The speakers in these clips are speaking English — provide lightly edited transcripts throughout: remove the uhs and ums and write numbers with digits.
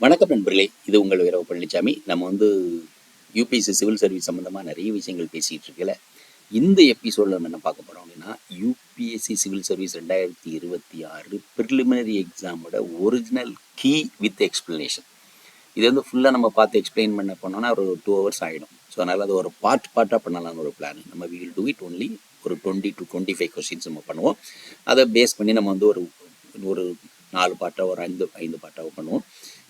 வணக்கம் நண்பர்களே, இது உங்கள் வீரவ பழனிசாமி. நம்ம யூபிஎஸ்சி சிவில் சர்வீஸ் சம்மந்தமாக நிறைய விஷயங்கள் பேசிகிட்டு இருக்கல. இந்த எபிசோடில் நம்ம என்ன பார்க்க போகிறோம் அப்படின்னா, யூபிஎஸ்சி சிவில் சர்வீஸ் 2026 ப்ரிலிமினரி எக்ஸாமோட ஒரிஜினல் கீ வித் எக்ஸ்ப்ளனேஷன். இது ஃபுல்லாக நம்ம பார்த்து எக்ஸ்பிளைன் பண்ண போனோம்னா ஒரு 2 hours ஆகிடும். ஸோ அதனால் அது ஒரு பார்ட்டாக பண்ணலாம்னு ஒரு பிளான். நம்ம we will do it only ஒரு 20 to 25 கொஸ்டின்ஸ் நம்ம பண்ணுவோம். அதை பேஸ் பண்ணி நம்ம ஒரு 4 பார்ட்டாக ஒரு 5 பார்ட்டாக பண்ணுவோம்.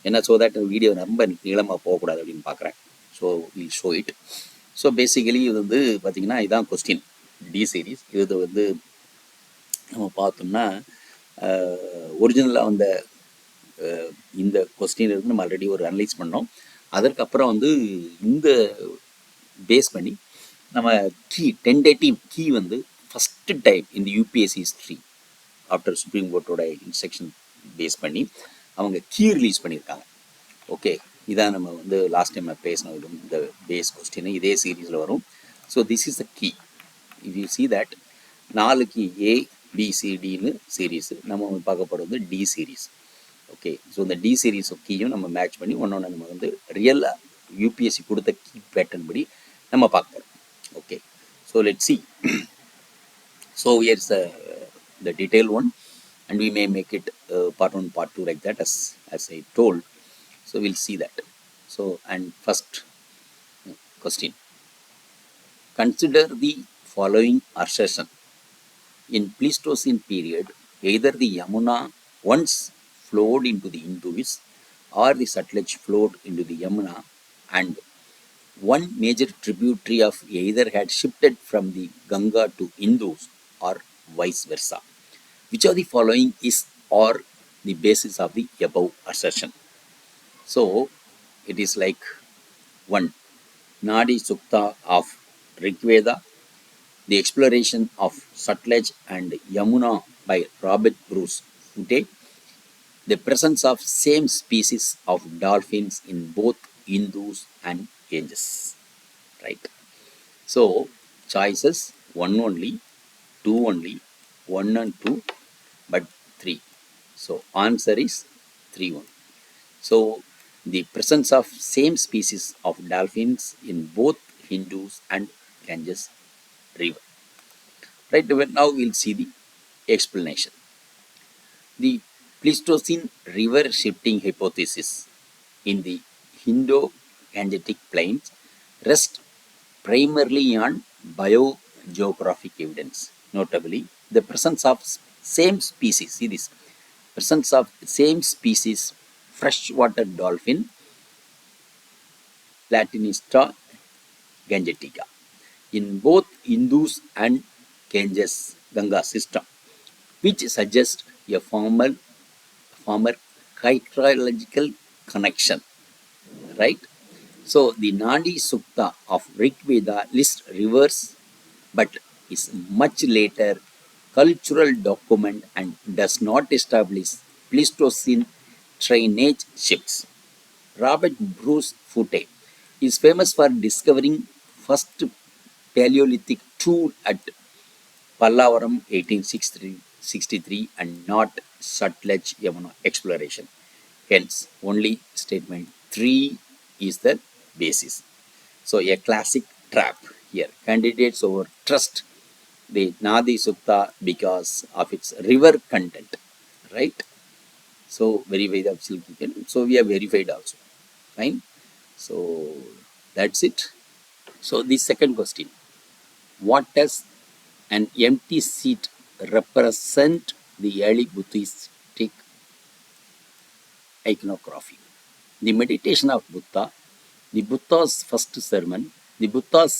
ஏன்னா ஸோ தட் வீடியோ ரொம்ப நீளமாக போகக்கூடாது அப்படின்னு பார்க்குறேன். So will show it. So basically இது பார்த்திங்கன்னா இதுதான் கொஸ்டின் டி சீரீஸ். இது நம்ம பார்த்தோம்னா ஒரிஜினலாக இந்த கொஸ்டின் இருந்து நம்ம ஆல்ரெடி ஒரு அனலைஸ் பண்ணோம். அதற்கப்புறம் இந்த பேஸ் பண்ணி நம்ம key tentative key first time இந்த யூபிஎஸ்சி ஹிஸ்ட்ரி ஆஃப்டர் சுப்ரீம் கோர்ட்டோட இன்ஸ்ட்ரக்ஷன் பேஸ் பண்ணி அவங்க கீ ரிலீஸ் பண்ணியிருக்காங்க. ஓகே, இதான் நம்ம லாஸ்ட் டைம் பேசின இந்த பேஸ் கொஸ்டின் இதே சீரீஸில் வரும். So this is the key. If you see that 4 key ABCDன்னு சீரீஸு, நம்ம பார்க்க போகிறது டி சீரீஸ். ஓகே, ஸோ இந்த டி சீரீஸ் கீயும் நம்ம மேட்ச் பண்ணி ஒன்று நம்ம ரியலாக யூபிஎஸ்சி கொடுத்த கீ பேட்டர்ன் படி நம்ம பார்க்க போகிறோம். Okay, so let see. So here's the detailed one, and we may make it part 1 part 2 like that as I told. So we'll see that. So, and first question, consider the following assertion: in Pleistocene period, either the Yamuna once flowed into the Indus or the Sutlej flowed into the Yamuna, and one major tributary of either had shifted from the Ganga to Indus or vice versa. Which of the following is or the basis of the above assertion? So it is like 1. Nadi Sukta of Rigveda, the exploration of Sutlej and Yamuna by Robert Bruce Foote, the presence of same species of dolphins in both Indus and Ganges. Right. So choices 1 only, 2 only, 1 and 2, but 3. So answer is 3 1. So the presence of same species of dolphins in both Indus and Ganges river. Right, now we'll see the explanation. The Pleistocene river shifting hypothesis in the Indo-Gangetic plains rests primarily on biogeographic evidence, notably the presence of same species. See this, presence of same species freshwater dolphin Platanista gangetica in both Indus and Ganges Ganga system, which suggests a former hydrological connection. Right. So the Nadi Sukta of Rigveda lists rivers, but is much later cultural document and does not establish Pleistocene drainage shifts. Robert Bruce Foote is famous for discovering first Paleolithic tool at Pallavaram 1863 and not Sutlej Yamuna exploration. Hence, only statement 3 is the basis. So a classic trap here. Candidates over trust the Nadi Sukta because of its river content, right? So verify the absolute. So we have verified also. Fine. So that's it. So the second question: what does an empty seat represent the early Buddhistic iconography? The meditation of Buddha, the Buddha's first sermon, the Buddha's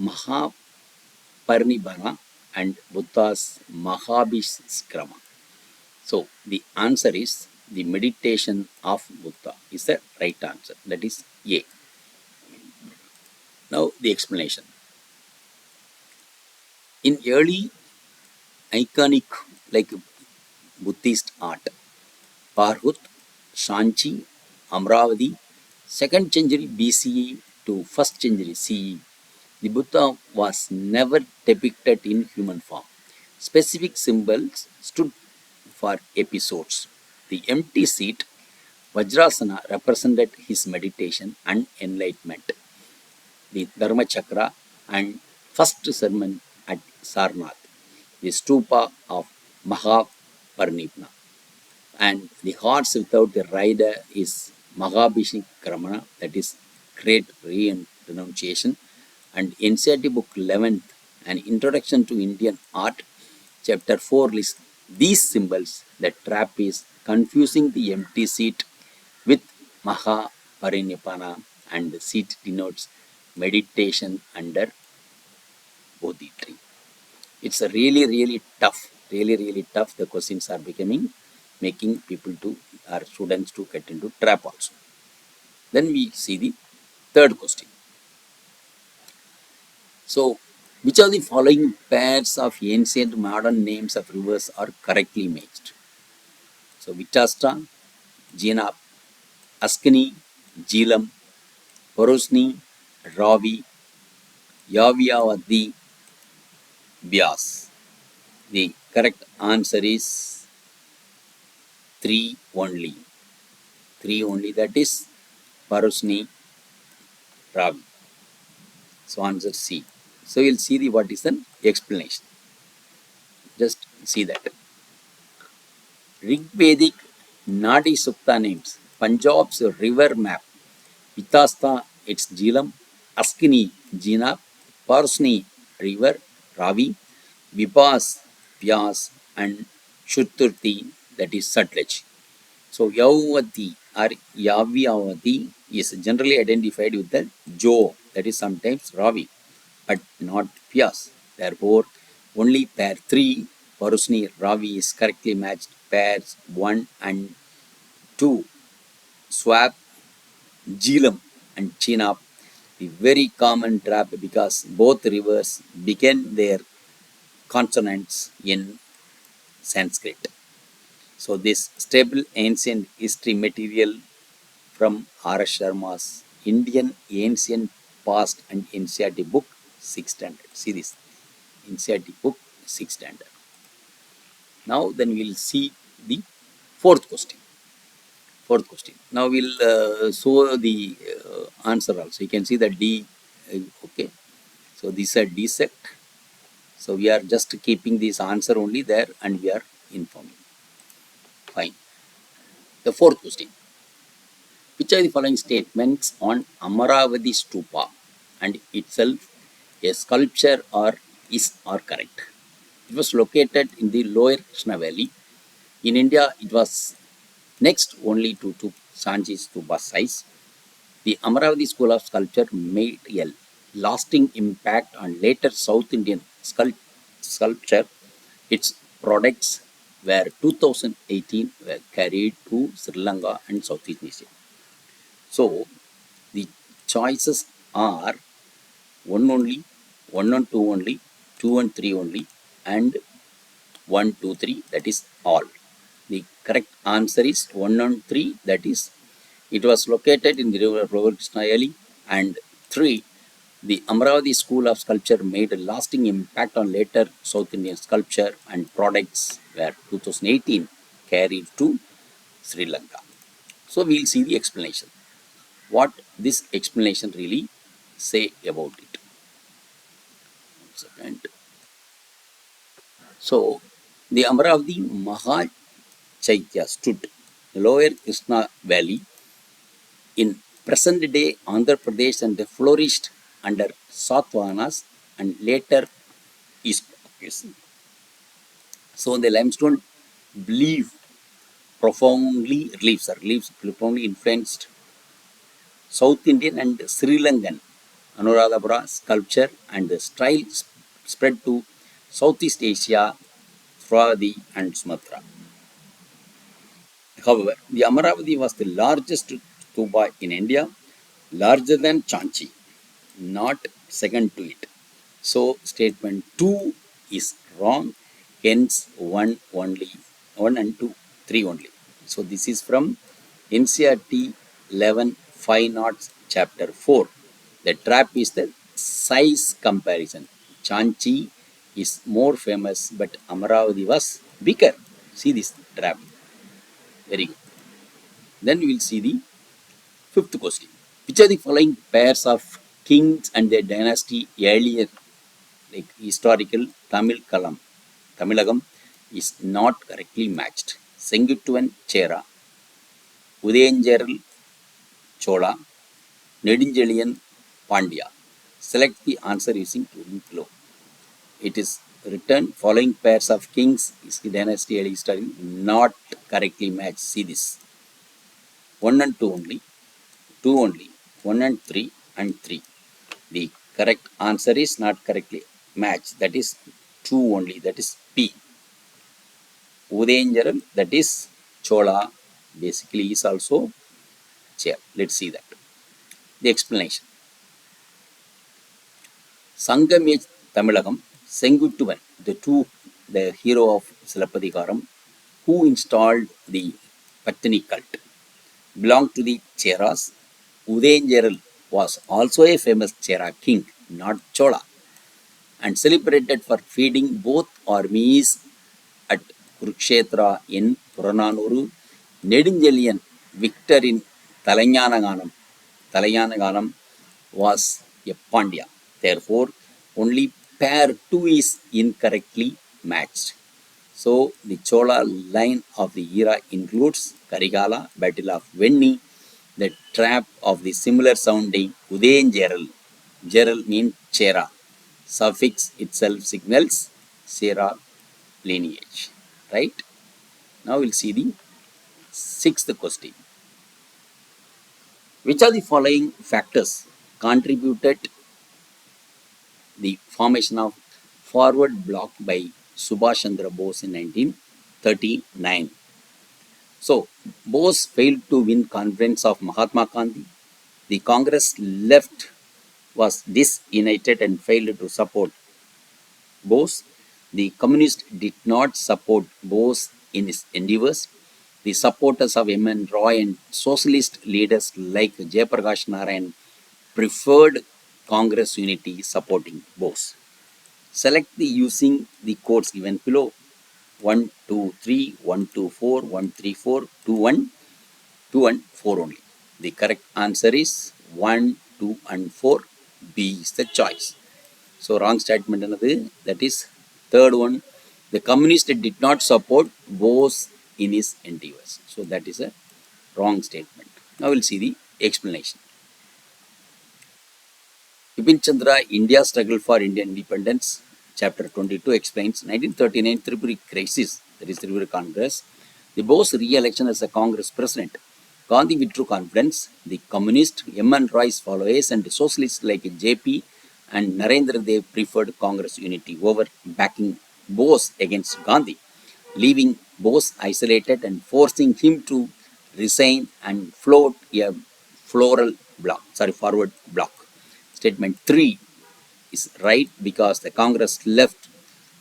Mahaparinibbana, and Buddha's Mahabhiskrama. So the answer is the meditation of Buddha is the right answer. That is A. Now the explanation. In early iconic like Buddhist art, Parhut, Shanchi, Amravati, 2nd century BCE to 1st century CE, the Buddha was never depicted in human form. Specific symbols stood for episodes. The empty seat Vajrasana represented his meditation and enlightenment. The Dharma Chakra and first sermon at Sarnath, the stupa of Mahaparinirvana. And the horse without the rider is Mahabhishikramana, that is great renunciation. And NCERT book 11th, an introduction to Indian art, chapter 4 lists these symbols. The trap is confusing the empty seat with Mahaparinirvana, and the seat denotes meditation under Bodhi tree. It's a really tough. The questions are becoming, making people to, our students to get into trap also. Then we see the third question. So, which of the following pairs of ancient modern names of rivers are correctly matched? So, Vitasta, Jinab, Askani, Jhelum, Porosni, Ravi, Yavyavati, Vyas. The correct answer is 3 only. 3 only, that is Parusni, Ravi. So answer C. So we'll see the what is the explanation. Just see that. Rigvedic Nadi Sukta names Punjab's river map. Vitasta, its Jhelum, Askini, Jinab, Parusni, river, Ravi, Vipas, Vyas, and Shuturti, that is Sutlej. So Yavati or Yavyavati is generally identified with the Jo, that is sometimes Ravi, but not Vyas. Therefore, only pair 3, Parusni Ravi, is correctly matched. Pairs 1 and 2, Swap, Jhelum, and Chenab, the very common trap because both rivers begin their consonants in Sanskrit. So this stable ancient history material from R.S. Sharma's Indian Ancient Past and NCERT book 6th standard. See this, NCERT book 6th standard. Now then we will see the fourth question. Now we'll show the answer also. You can see the D. Okay. So these are dissect. So we are just keeping this answer only there and we are informing. Fine. The fourth question. Which are the following statements on Amaravati Stupa and itself a sculpture or is or correct? It was located in the lower Krishna Valley. In India, it was next only to Sanchi Stupa size. The Amaravati School of Sculpture made a lasting impact on later South Indian sculpture. Its products were 2018 were carried to Sri Lanka and Southeast Asia. So the choices are 1 only, 1 and 2 only, 2 and 3 only, and 1, 2, 3, that is all. The correct answer is 1 and 3, that is it was located in the river Krishna Valley, and 3, the Amaravati School of Sculpture made a lasting impact on later South Indian sculpture and products were 2018 carried to Sri Lanka. So we will see the explanation. What this explanation really say about it. 1 second. So the Amaravati Maha Chaitya stood in the lower Krishna Valley in present day Andhra Pradesh and flourished under Satavahanas and later East Bloc. So the limestone belief reliefs profoundly influenced South Indian and Sri Lankan Anuradhapura sculpture, and the style spread to Southeast Asia, Swazi and Sumatra. However, the Amaravati was the largest stupa in India, larger than Chanchi, not second to it. So statement 2 is wrong, hence 1 only, 1 and 2, 3 only. So this is from NCERT 11 Fine Arts chapter 4. The trap is the size comparison. Chanchi is more famous, but Amaravati was bigger. See this trap. Very good. Then we will see the fifth question. Which are the following pairs of kings and their dynasty earlier, like historical Tamilagam, is not correctly matched? Senguttuvan Chera, Udayanjaral Chola, Neduncheliyan Pandya. Select the answer using link below. It is written following pairs of kings is the dynasty early history not correctly matched. See this. 1 and 2 only, 2 only, 1 and 3 and 3. The correct answer is not correctly matched. That is 2 only. That is P. Udayanjaral, that is Chola, basically is also chair. Let's see that. The explanation. Sangamej Tamilagam, Senguttuvan, the hero of Silappatikaram, who installed the Pattani cult, belonged to the Cheras. Udayanjaral was also a famous Chera king, not Chola, and celebrated for feeding both armies at Kurukshetra in Purananuru. Neduncheliyan, victor in Talayanganam was a Pandya. Therefore, only pair 2 is incorrectly matched. So, the Chola line of the era includes Karigala, Battle of Venni, the trap of the similar sounding Udayanjaral. Jaral means Chera. Suffix itself signals Chera lineage. Right? Now we'll see the sixth question. Which are the following factors contributed the formation of forward bloc by Subhash Chandra Bose in 1939? So, Bose failed to win confidence of Mahatma Gandhi. The Congress left was disunited and failed to support Bose. The communists did not support Bose in his endeavors. The supporters of M.N. Roy and socialist leaders like Jayaprakash Narayan preferred Congress unity supporting Bose. Select the using the codes given below. 1, 2, 3, 1, 2, 4, 1, 3, 4, 2, 1, 2 and 4 only. The correct answer is 1, 2 and 4. B is the choice. So wrong statement another, that is third one. The communist did not support Bose in his endeavors. So that is a wrong statement. Now we'll see the explanation. Bipin Chandra, India's struggle for Indian independence, chapter 22 explains 1939 Tripura crisis, that is Tripura Congress, the Bose re-election as a Congress president. Gandhi withdrew confidence. The communist M.N. Roy's followers and socialists like J.P. and Narendra Dev preferred Congress unity over backing Bose against Gandhi, leaving Bose isolated and forcing him to resign and float a forward bloc. Statement 3 is right because the Congress left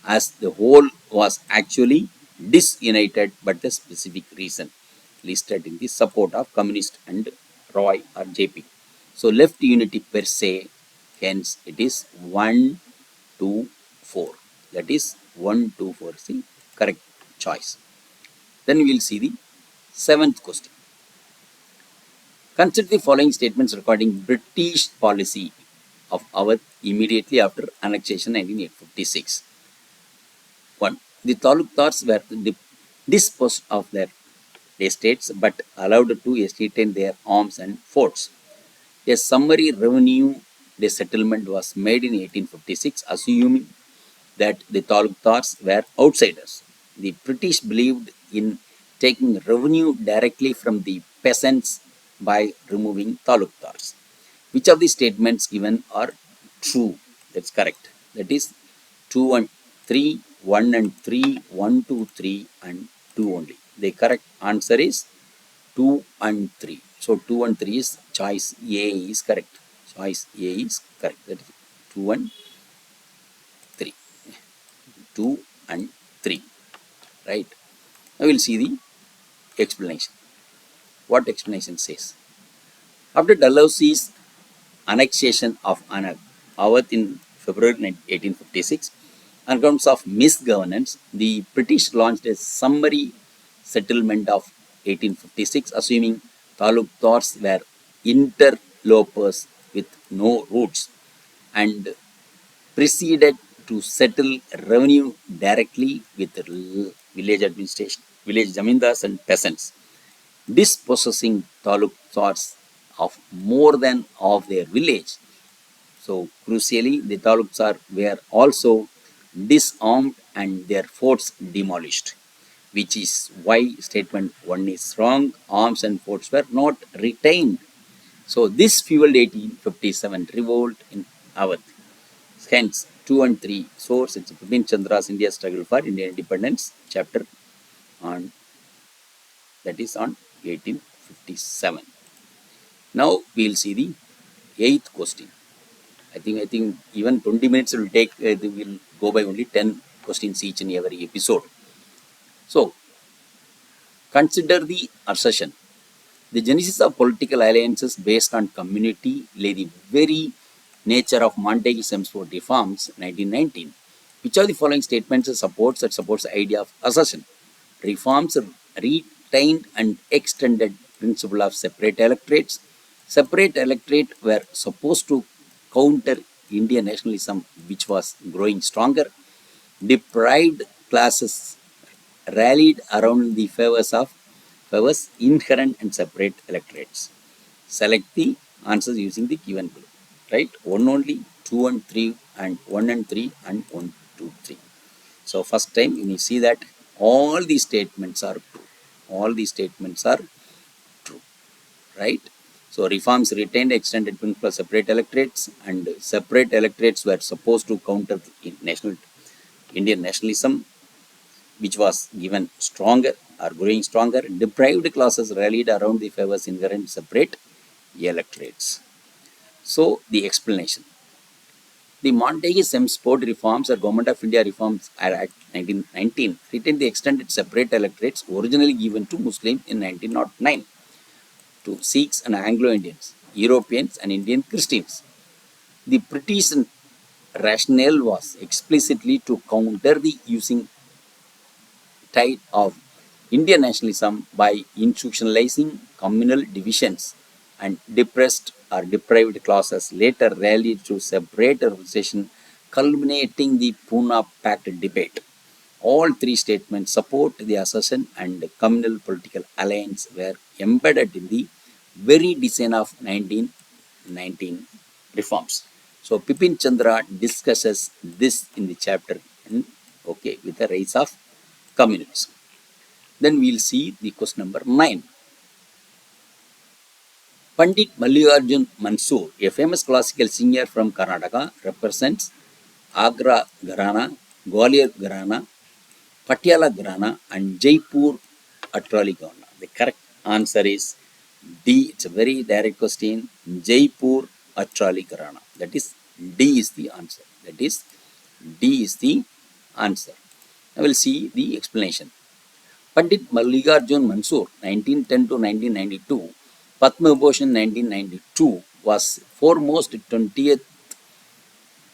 as the whole was actually disunited, but the specific reason listed in the support of communist and Roy or JP. So left unity per se, hence it is 1, 2, 4. That is 1, 2, 4 is the correct choice. Then we will see the seventh question. Consider the following statements regarding British policy of Awadh immediately after annexation 1956. 1. The Taluktars were disposed of their estates but allowed to retain their arms and forts. A summary revenue settlement was made in 1856, assuming that the Taluktars were outsiders. The British believed in taking revenue directly from the peasants by removing Taluktars. Which of the statements given are true? That's correct. That is 2 and 3, 1 and 3, 1, 2, 3 and 2 only. The correct answer is 2 and 3. So 2 and 3 is choice A is correct. Choice A is correct. That is 2 and 3. 2 and 3. Right. Now we'll see the explanation. What explanation says? After Dalhousie's annexation of Awadh in February 1856, on grounds of misgovernance, the British launched a summary settlement of 1856, assuming Talukdars were interlopers with no roots and proceeded to settle revenue directly with village administration, village zamindars and peasants, dispossessing talukdars of more than of their village. So, crucially, the taluks were also disarmed and their forts demolished, which is why statement 1 is wrong. Arms and forts were not retained. So, this fueled 1857 revolt in Awadh. Hence, 2 and 3 source, it's Bipin Chandra's India struggle for Indian independence chapter on, that is on 1857. Now, we will see the 8th question. I think even 20 minutes will take, we will go by only 10 questions each in every episode. So, consider the assertion. The genesis of political alliances based on community lay the very nature of Montague-Semsford reforms 1919. Which of the following statements supports the idea of assertion? Reforms retained and extended principle of separate electorates. Separate electorate were supposed to counter Indian nationalism, which was growing stronger. Deprived classes rallied around the favors inherent and separate electorates. Select the answers using the given below. Right? 1 only, 2 and 3, and 1 and 3, and 1, 2, 3. So first time you will see that all these statements are true. All these statements are true. Right? So reforms retained extended principle of separate electorates, and separate electorates were supposed to counter national Indian nationalism, which was given stronger or growing stronger. Deprived classes rallied around the favors inherent separate electorates. So the explanation. The Montague-Semsford reforms or Government of India Reforms Act 1919 retained the extended separate electorates originally given to Muslims in 1909 to Sikhs and Anglo-Indians, Europeans and Indian Christians. The British rationale was explicitly to counter the using tide of Indian nationalism by institutionalizing communal divisions, and depressed or deprived classes later rallied to separate organization, culminating the Pune Pact debate. All three statements support the assertion, and communal political alliance were embedded in the very design of 1919 reforms. So Bipin Chandra discusses this in the chapter, okay, with the rise of communism. Then we'll see the question number 9. Pandit Mallikarjun Mansoor, a famous classical singer from Karnataka, represents Agra Gharana, Gwalior Gharana, Patiala Gharana, and Jaipur Atrali Gharana. The correct answer is D. It's a very direct question. Jaipur Atrali Gharana. That is D is the answer. That is D is the answer. Now we'll see the explanation. Pandit Mallikarjun Mansoor, 1910 to 1992, Padma Bhushan 1992, was foremost 20th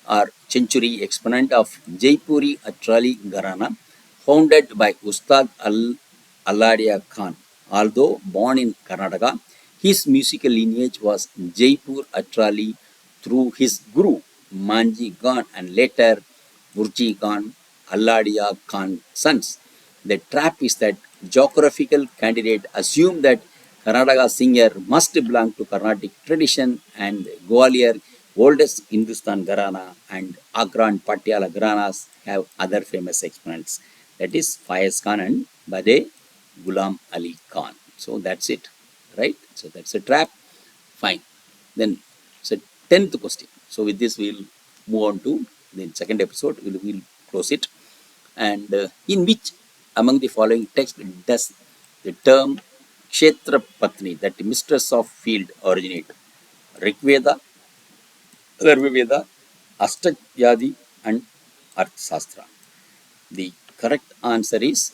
or century exponent of Jaipuri Atrali Gharana, founded by Ustad Alladia Khan. Although born in Karnataka, his musical lineage was Jaipur Atrali through his guru Manji Khan and later Burji Khan, Alladia Khan's sons. The trap is that geographical candidate assume that Karnataka singer must belong to Carnatic tradition, and Gwalior, oldest Hindustan Gharana, and Agra and Patiala Gharanas have other famous exponents. That is Faiz Khan and Bade Ghulam Ali Khan. So that's it, right? So that's a trap. Fine. Then so 10th question. So with this we'll move on to the second episode. We'll close it. And in which among the following text does the term Kshetra Patni, that mistress of field, originate? Rigveda, Atharvaveda, Ashtavyadi, and Arthasastra. The correct answer is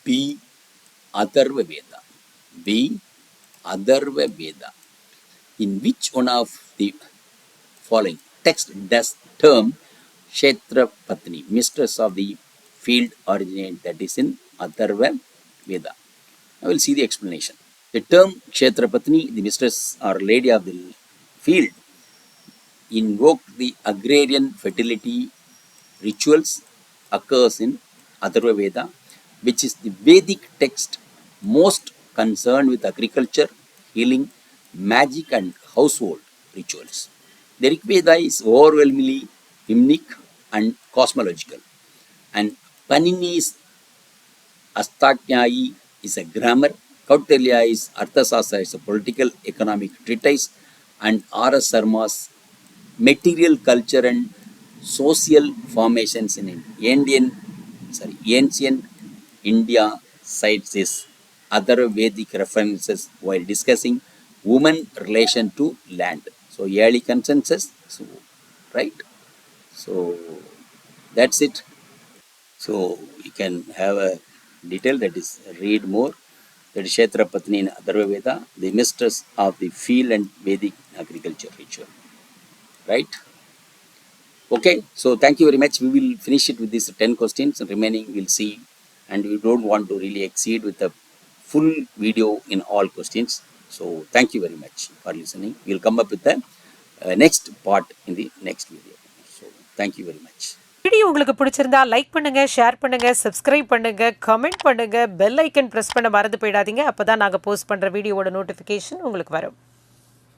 B. Atharvaveda. B. Atharvaveda. In which one of the following text does term Kshetra Patni, mistress of the field, originate? That is in Atharva Veda. Now we'll see the explanation. The term Kshetrapatni, the mistress or lady of the field, invoked the agrarian fertility rituals occurs in Atharva Veda, which is the Vedic text most concerned with agriculture, healing, magic, and household rituals. The Rig Veda is overwhelmingly hymnic and cosmological, and Panini's Astakyayi is a grammar, Kautilya is Arthasastra is a political economic treatise, and R.S. Sarma's material culture and social formations in ancient India cites this other Vedic references while discussing woman relation to land. So early consensus, so right. So that's it. So you can have a detail that is read more. That is Kshetra Patni in Atharva Veda, the mistress of the field and Vedic agriculture ritual. Right? Okay, so thank you very much. We will finish it with these 10 questions. Remaining we'll see, and we don't want to really exceed with a full video in all questions. So thank you very much for listening. We'll come up with the next part in the next video. So thank you very much. Video உங்களுக்கு பிடிச்சிருந்தா like பண்ணுங்க, share பண்ணுங்க, subscribe பண்ணுங்க, comment பண்ணுங்க, bell icon press பண்ண மறந்து போயிடாதீங்க. அப்பதான் நாங்க போஸ்ட் பண்ற வீடியோவோட நோட்டிஃபிகேஷன் உங்களுக்கு வரும்.